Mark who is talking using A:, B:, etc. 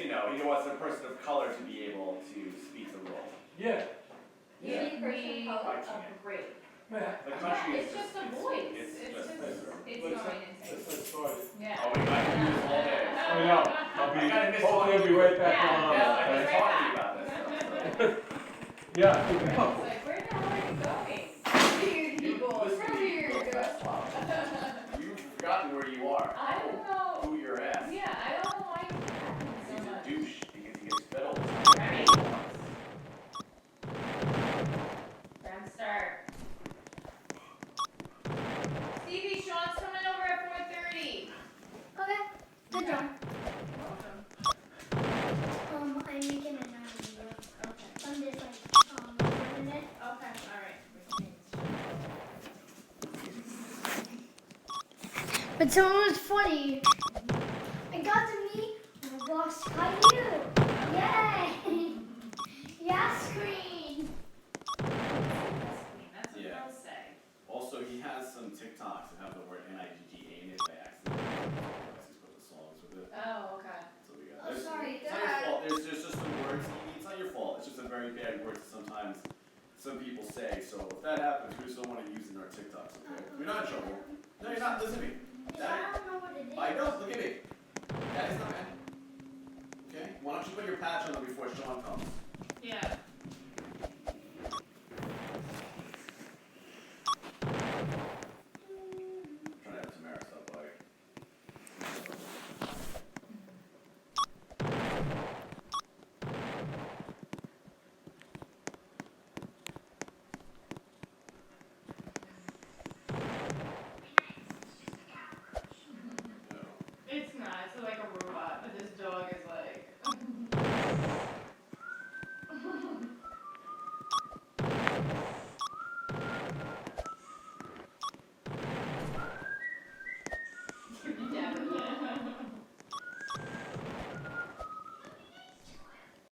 A: you know, he wants a person of color to be able to speak the role.
B: Yeah.
A: Yeah.
C: Any person of color?
A: I can't.
C: Oh, great.
B: Yeah.
A: The country
C: It's just a voice.
A: It's
C: It's
A: just
C: just, it's
B: Let's
C: going
B: let's start it.
C: Yeah.
A: Oh, we might do this all day.
B: I know.
A: I kinda miss
B: Hopefully I'll be right back
C: Yeah,
B: on.
C: no,
A: I've been
C: it's
A: talking
C: right
A: about this stuff.
B: Yeah.
C: It's like, where the hell are you going? Weird people.
A: listen
C: From
A: to me
C: here.
A: real fast. You've forgotten where you are.
C: I don't know.
A: Who you're at.
C: Yeah, I don't know why you're laughing so
A: He's a
C: much.
A: douche because he gets fed all the time.
C: Ready? Time to start. Stevie, Sean's coming over at 4:30.
D: Okay, good job.
C: Welcome.
D: I'm making another video.
C: Okay.
D: I'm just like, recording it.
C: Okay, alright.
D: But someone was funny. I got to meet Roblox Caillou. Yay! Yeah, screen.
C: That's what
A: Yeah.
C: girls say.
A: Also, he has some TikToks that have the word N-I-G-G-A in it by accident. He's put the songs with it.
C: Oh, okay.
A: So we got
D: Oh,
A: there's-
D: sorry,
A: It's not your fault. There's just some words. It's not your fault. It's just a very bad word that sometimes some people say. So if that happens, we just don't want to use it in our TikToks, okay? You're not in trouble. No, you're not. Listen to me.
D: I don't know what it is.
A: I know. Look at me. That is not bad. Okay? Why don't you put your patch on before Sean comes?
C: Yeah.
A: Trying to have Tamara stop by.
C: It's not. It's like a robot, but this dog is